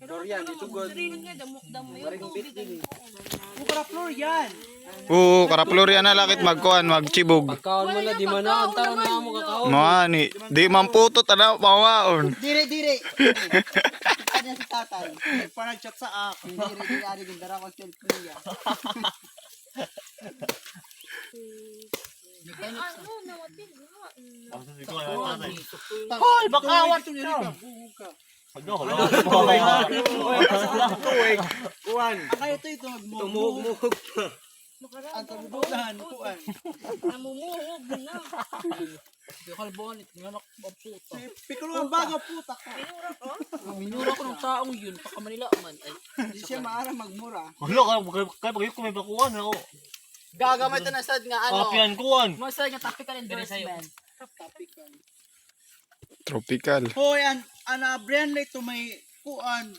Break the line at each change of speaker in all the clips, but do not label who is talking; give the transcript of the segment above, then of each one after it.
Florian, ito good.
Oo, karapulor yan na lakit magkuhan, magchibog.
Pagkaon mo na, di man na. Antara na mo kakao.
Mani, di man puto tanaw pawaon.
Dire. Ano si tatay? Parang chat sa akin. Dire, ari gindara ko cellphone niya.
Hoy, bakawat ka.
Kuan. Kayo ito magmumuhog pa. Ang kabubuhan, kuan.
Namumuhog na.
Kalbuhan ito, nga puta.
Pikul ang baga puta ka.
Minura ko ng taong yun, paka Manila man.
Hindi siya maara magmura.
Wala kaya pag ko may bakuan ako.
Gagamay ito na sad nga ano.
Apian kuan.
Masad nga topical endorsement.
Tropical.
Hoy, ana brand na ito may kuan.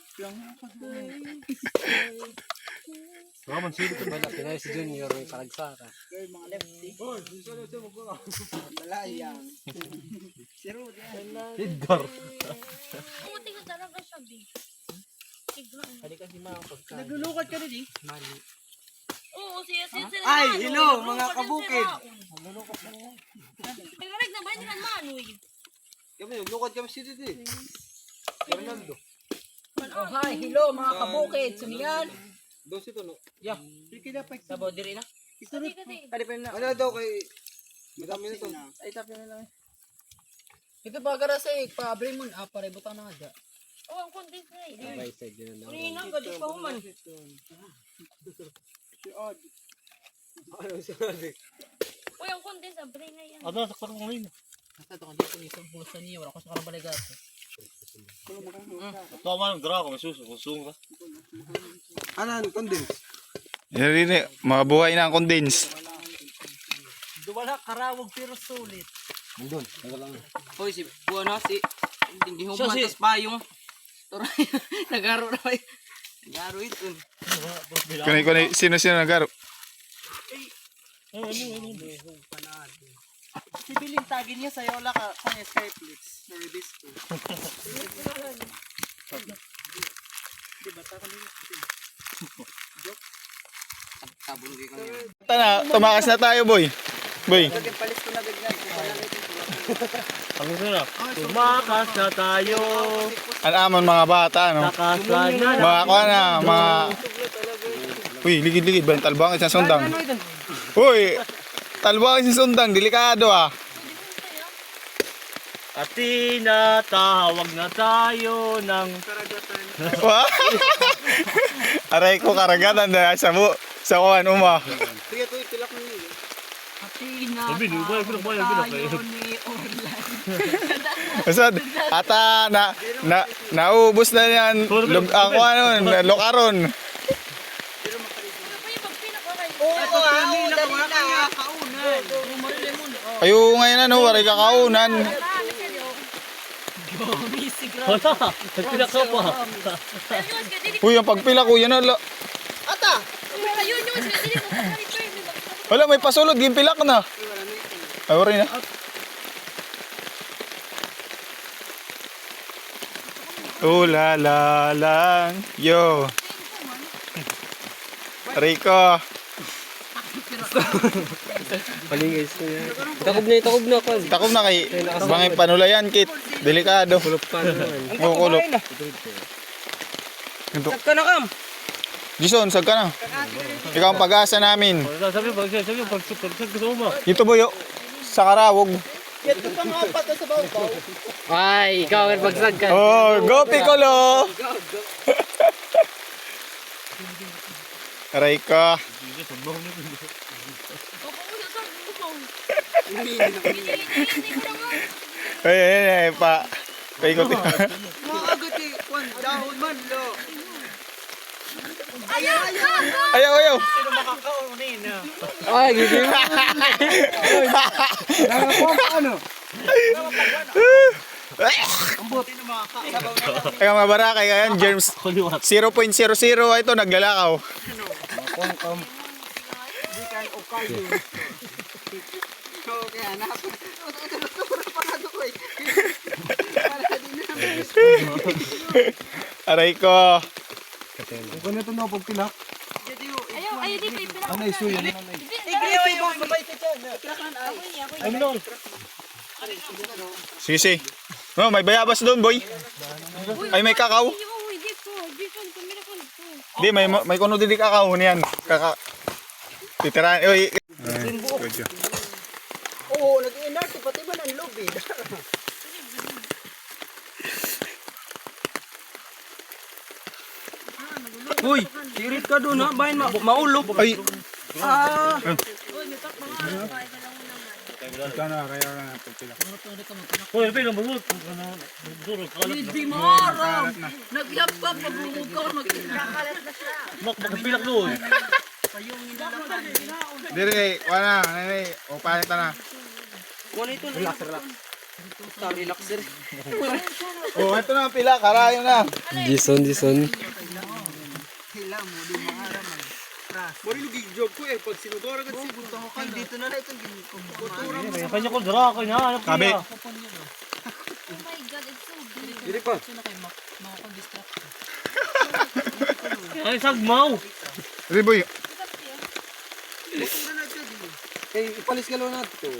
Raman sila ito.
Wala, pinay si Junior, may kalagsakan.
Hoy, mga lefty. Malayang. Siro diyan.
Edgar.
Oo, tingnan talaga siya, B. Tignan.
Halika si mga pagkain.
Naglulukad ka rin eh.
Mali.
Oo, siya sila.
Ay, hello, mga kabukid.
Pingarag na ba yun kan Manoy?
Kami, naglukad kami si Didi. Fernando.
Oh, hi, hello mga kabukid. Sumiyan.
Dos ito, no? Yeah.
Pikila pa
Sabaw diri na.
Sabi ka din.
Kali pa na. Ano daw kay... Madami na ito. Ay, tapin na lang. Ito ba gara sa pa-abri mo na. Pare, butang na nga.
Oo, ang content na eh.
Side din na.
Unina, gadik pa human.
Si Odd.
Ano si Odd?
Uy, ang content sa brain na yan.
Ano, sakto ko ngayon.
Nasa ito dito ni isang pusa niya. Wala ko sa karabaligat.
Ito man, dra ko, may suso. Kusung ka.
Anan, condense.
Yan rin eh, mga buhay na ang condense.
Wala karawag pero sulit.
Doon, lang.
Hoy, si Buano, si... Hindi mo matas pa yung... Turay, nagaro na ba yun? Nagaro ito.
Kani, sino nagaro?
Si Bilin tagin niya sa'yo wala ka kanya Skyflix. Service ko. Diba taka niya?
Tabon kayo kanya.
Tumakas na tayo, boy. Boy.
Palis ko na ganyan.
Ano na? Tumakas na tayo.
Anamon mga bata, no?
Nakasan na.
Mga kuha na, mga... Uy, ligid-ligid ba yung talbang isang sundang? Uy, talbang isang sundang, delikado ah.
At tinatawag na tayo ng...
Wah! Aray ko karagatan na sa bu sa kuhan uma.
Sige, ito itilak mo yun.
Sabi, di ba?
Tayo ni Orlan.
Usad, ata naubos na yan ang kuhan lokaron.
Ano pa yung pagpinak ko kayo?
Oo, dali na.
Ayo ngayon ano, wari kakaunan.
Wala, nagpila ka pa.
Ayun, kasi di
Uy, ang pagpila ko yan ala.
Ata!
ayun yun, kasi di magkakalit.
Wala, may pasulod, yung pilak na. Ay, wari na. La lang, yo. Rico.
Palingis ko yan. Takob na kon.
Takom na kay bangay panulayan kit. Delikado.
Kulop pa naman.
Oo, kulop.
Ka na kam.
Jason, sag ka na. Ikaw ang pag-asa namin.
Sabi, pag gusto mo.
Dito boyo, sa Karawog.
Ito pang apat na sa baw-baw.
Ay, ikaw ang bagsag ka.
Oh, go Piccolo! Aray ka. Ay, pa. Paikot.
Mga agad eh. Kwan, dahon man lo.
Ayaw.
Sino makakaunin na?
Ay, gigil.
Ano? Sino makakaunin?
Kaya mabarakay kayan, germs 0.00 ito naglalakaw.
Hindi ka okayo. Okay, anak. Ito pa nga ito ko eh.
Aray ko.
Ayaw, di pa ipila. Ano iso yan?
Ay, minol.
Sisi. Oh, may bayabas doon, boy. Ay, may kakao.
Hindi po. Di po. Kamila ko nito.
Di, may kuno dili kakao niyan. Titirahan. Oy.
Oo, nag-inert. Pati ba ng loob eh.
Uy, tirit ka doon ha. Bayan maulog.
Ay,
Uy, pilang bulot.
Hindi maram. Nagyap ka, pabulog ka, magkakalat na siya.
Makapilak doon.
dili, wala. Nay, o palitan na. Oh, ito na pila, karayo na.
Jason.
Ay, dito na itong ginagawa.
Kanya ko dara ko na.
Kabi.
Oh my God, it's so big.
Ay, sagmaw.
Dili, boy.
Eh, ipalis ka lang natin.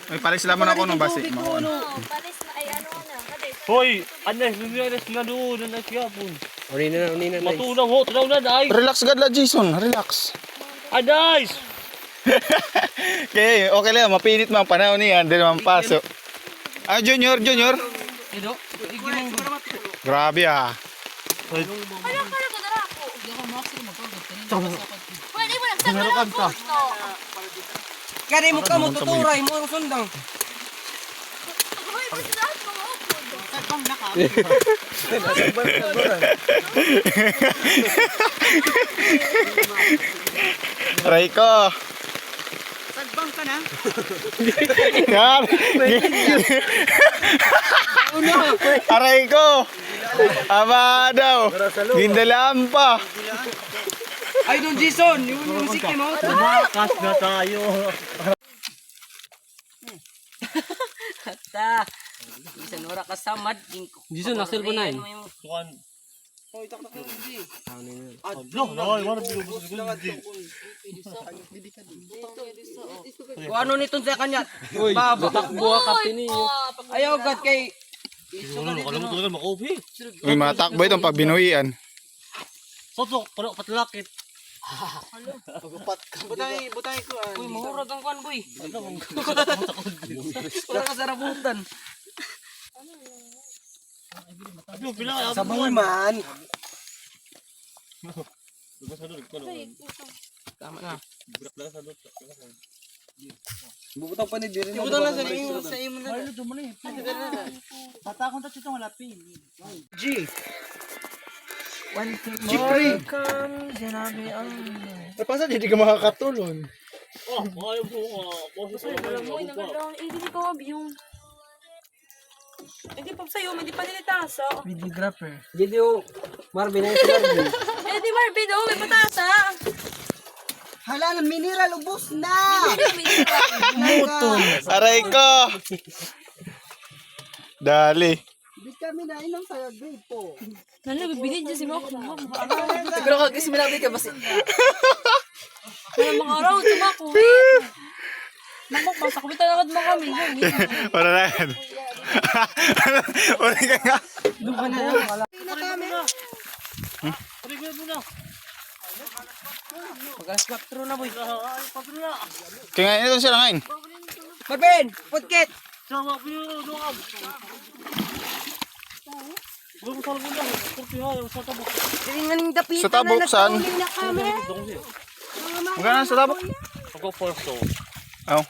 May palis lamang ako ng basi.
Oh, palis na. Ay, ano na. Kade.
Hoy, anes, lumiyanes na doon. Anes yapon.
Unina na.
Matunaw ho, tunaw na day.
Relax gadla, Jason. Relax.
Aday!
Okay, okay lang. Mapinit man panahon niyan. Hindi naman paso. Ah, Junior. Grabe ah.
Kala ko dala ako. Pwede mo nagsagal ako.
Kari mo ka mo, tuturay mo ang sundang.
Hoy, masalahat mo ako.
Sagpang naka.
Aray ko.
Sagbang ka na.
Yan. Aray ko. Aba daw. Gindalaan pa.
Ay, doon Jason. Yung musik mo.
Tumakas na tayo.
Ta. Isa nora kasamad.
Jason, naksil po na yun.
Tukan. No, wala binubos ko.
Kung ano nito sa kanya.
Uy, takbo ka kapini.
Ayaw agad kay...
Alam mo talaga makopi.
Uy, matakbo itong pagbinuhian.
Soto, patlakit.
Butay ko.
Uy, mahurag ang kwan, boy.
Wala ka sa rabutan.
Ano, pila.
Sabay man.
Tama na.
Bubutang pa ni Dirin. Bubutang lang sa iyo na. Ay, luto mo na eh. Tatakon ta chitong wala pin. G. G pre. Napasa di ka makakatulon.
Oh, ayaw po. Boses ko.
Alam mo, nagandang. Hindi ko yung... Hindi pa sa'yo, hindi pa nilitasa.
Videographer. Video. Marvin na yung Marvin.
Eh, di Marvin, oh, may patasa.
Hala, mineral ubos na.
Aray ko. Dali.
Di kami na inom sa grade po.
Nalo, bibili dyan si Mako.
Siguro ka kasi minabi ka basi.
Kaya mga araw, si Mako. Nakok, basta kumita naman mo kami.
Wala na yan. Wala ka nga.
Pag-alas true na boy.
Kaya nga ito sila ngayon.
Marvin, putket.
Sama ko yun. Doon. Huwag mo salgo na. Kurti ha, yung sa tabok.
Tingnan ng dapit.
Sa tabuksan.
na kami.
Magana sa tabok.
Ako first to.
Aw.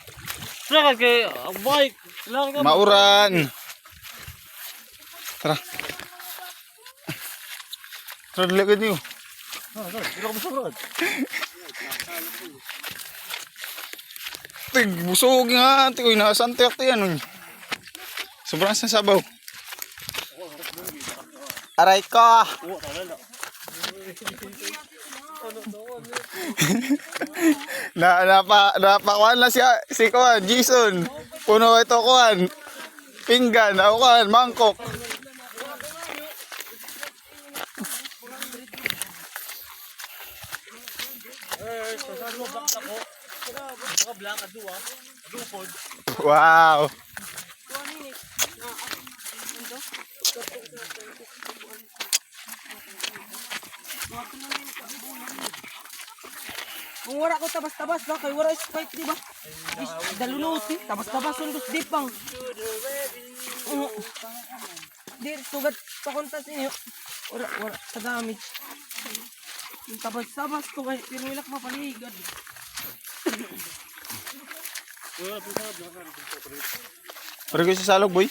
Saka kay bike. Lang ka.
Mauran. Tara. Tara, diligan niyo.
Hindi ka masarad.
Tig, busog nga. Tig, nakasante ako yan. Sobrang sasabaw. Aray ko. Napakuan na si Kuan, Jason. Puno ito Kuan. Pinggan, ako Kuan, mangkok. Wow.
Kung wala ko tabas-tabas ba? Kay wala Sprite, di ba? Dalunos eh. Tabas-tabas undos di pang. Di, sugat pakuntas ninyo. Wala, sa damage. Yung tabas-tabas ko kay pirulak mapaligad.
Pero gusto sa salog, boy.